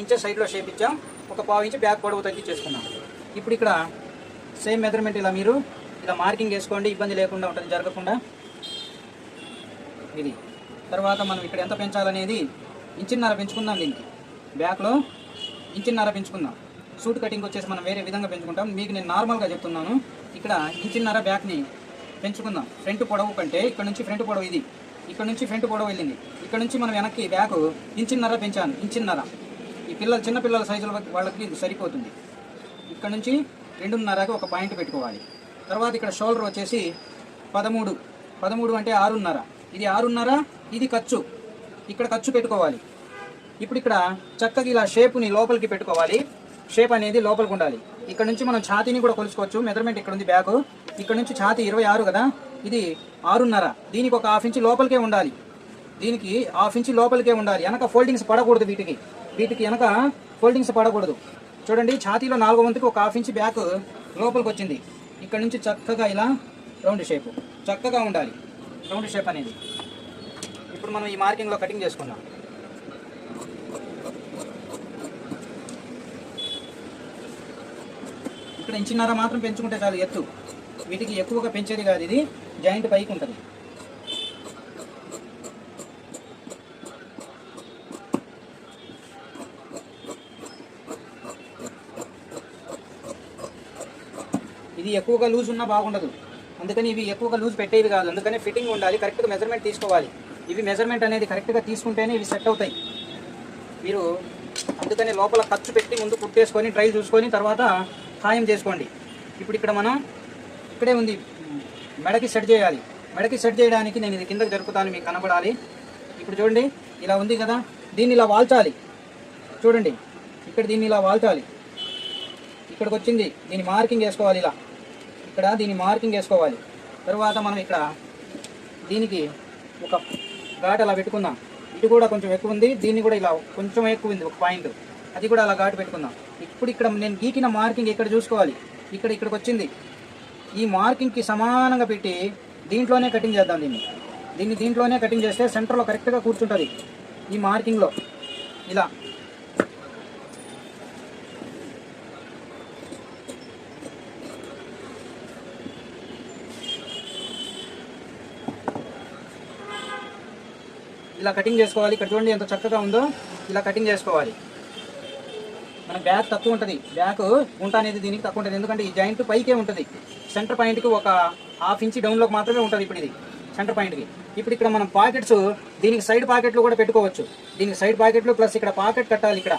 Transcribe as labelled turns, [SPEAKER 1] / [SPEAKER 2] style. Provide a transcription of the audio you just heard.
[SPEAKER 1] ఇంచే సైడ్లో షేప్ ఇచ్చాం, ఒక పావు ఇంచు బ్యాక్ పొడవు తగ్గించేసుకున్నాం. ఇప్పుడు ఇక్కడ సేమ్ మెజర్మెంట్ ఇలా మీరు ఇలా మార్కింగ్ వేసుకోండి, ఇబ్బంది లేకుండా ఉంటుంది, జరగకుండా. ఇది తర్వాత మనం ఇక్కడ ఎంత పెంచాలనేది ఇంచున్నర పెంచుకుందాం. దీనికి బ్యాక్లో ఇంచున్నర పెంచుకుందాం. సూట్ కటింగ్ వచ్చేసి మనం వేరే విధంగా పెంచుకుంటాం, మీకు నేను నార్మల్గా చెప్తున్నాను. ఇక్కడ ఇంచున్నర బ్యాక్ని పెంచుకుందాం. ఫ్రంట్ పొడవు కంటే ఇక్కడ నుంచి ఫ్రంట్ పొడవు ఇది, ఇక్కడ నుంచి ఫ్రంట్ పొడవు వెళ్ళింది, ఇక్కడ నుంచి మనం వెనక్కి బ్యాక్ ఇంచున్నర పెంచాను. ఇంచున్నర ఈ చిన్న పిల్లల సైజుల వాళ్ళకి ఇది సరిపోతుంది. ఇక్కడ నుంచి 2.5కి ఒక పాయింట్ పెట్టుకోవాలి. తర్వాత ఇక్కడ షోల్డర్ వచ్చేసి 13 అంటే 6.5. ఇది 6.5, ఇది ఖర్చు, ఇక్కడ ఖర్చు పెట్టుకోవాలి. ఇప్పుడు ఇక్కడ చక్కగా ఇలా షేప్ని లోపలికి పెట్టుకోవాలి. షేప్ అనేది లోపలికి ఉండాలి. ఇక్కడ నుంచి మనం ఛాతీని కూడా కొలుచుకోవచ్చు. మెజర్మెంట్ ఇక్కడ ఉంది బ్యాక్, ఇక్కడ నుంచి ఛాతీ 26 కదా, ఇది 6.5. దీనికి ఒక హాఫ్ ఇంచ్ లోపలికే ఉండాలి. దీనికి హాఫ్ ఇంచ్ లోపలికే ఉండాలి. వెనక ఫోల్డింగ్స్ పడకూడదు, వీటికి వెనక ఫోల్డింగ్స్ పడకూడదు. చూడండి, ఛాతీలో 4వ వంతుకి ఒక హాఫ్ ఇంచ్ బ్యాక్ లోపలికి వచ్చింది. ఇక్కడ నుంచి చక్కగా ఇలా రౌండ్ షేప్ చక్కగా ఉండాలి, రౌండ్ షేప్ అనేది. ఇప్పుడు మనం ఈ మార్కింగ్లో కటింగ్ చేసుకుందాం. ఇక్కడ ఇంచున్నర మాత్రం పెంచుకుంటే చాలు ఎత్తు, వీటికి ఎక్కువగా పెంచేది కాదు, ఇది జాయింట్ పైకి ఉంటుంది. ఇది ఎక్కువగా లూజ్ ఉన్నా బాగుండదు, అందుకని ఇవి ఎక్కువగా లూజ్ పెట్టేవి కాదు. అందుకని ఫిట్టింగ్ ఉండాలి, కరెక్ట్గా మెజర్మెంట్ తీసుకోవాలి. ఇవి మెజర్మెంట్ అనేది కరెక్ట్గా తీసుకుంటేనే ఇవి సెట్ అవుతాయి. మీరు అందుకని లోపల ఖర్చు పెట్టి ముందు కుట్టేసుకొని ట్రైల్ చూసుకొని తర్వాత ఖాయం చేసుకోండి. ఇప్పుడు ఇక్కడ మనం ఇక్కడే ఉంది, మెడకి సెట్ చేయాలి. మెడకి సెట్ చేయడానికి నేను ఇది కిందకి జరుపుతాను, మీకు కనబడాలి. ఇప్పుడు చూడండి, ఇలా ఉంది కదా, దీన్ని ఇలా వాల్చాలి. చూడండి, ఇక్కడ దీన్ని ఇలా వాల్చాలి. ఇక్కడికి వచ్చింది, దీన్ని మార్కింగ్ వేసుకోవాలి. ఇలా ఇక్కడ దీన్ని మార్కింగ్ వేసుకోవాలి. తర్వాత మనం ఇక్కడ దీనికి ఒక ఘాట్ అలా పెట్టుకుందాం. ఇది కూడా కొంచెం ఎక్కువ ఉంది, దీన్ని కూడా ఇలా కొంచెం ఎక్కువ ఉంది, ఒక పాయింట్, అది కూడా అలా ఘాటు పెట్టుకుందాం. ఇప్పుడు ఇక్కడ నేను గీకిన మార్కింగ్ ఇక్కడ చూసుకోవాలి. ఇక్కడికి వచ్చింది, ఈ మార్కింగ్కి సమానంగా పెట్టి దీంట్లోనే కటింగ్ చేద్దాం. దీంట్లోనే కటింగ్ చేస్తే సెంటర్లో కరెక్ట్గా కూర్చుంటుంది. ఈ మార్కింగ్లో ఇలా ఇలా కటింగ్ చేసుకోవాలి. ఇక్కడ చూడండి ఎంత చక్కగా ఉందో, ఇలా కటింగ్ చేసుకోవాలి. మన బ్యాక్ తక్కువ ఉంటుంది, బ్యాక్ గుంట అనేది దీనికి తక్కువ ఉంటుంది, ఎందుకంటే ఈ జాయింట్ పైకే ఉంటుంది. సెంటర్ పాయింట్కి ఒక హాఫ్ ఇంచ్ డౌన్లోకి మాత్రమే ఉంటుంది. ఇప్పుడు ఇది సెంటర్ పాయింట్కి. ఇప్పుడు ఇక్కడ మనం పాకెట్స్, దీనికి సైడ్ పాకెట్లు కూడా పెట్టుకోవచ్చు. దీనికి సైడ్ పాకెట్లు ప్లస్ ఇక్కడ పాకెట్ కట్టాలి. ఇక్కడ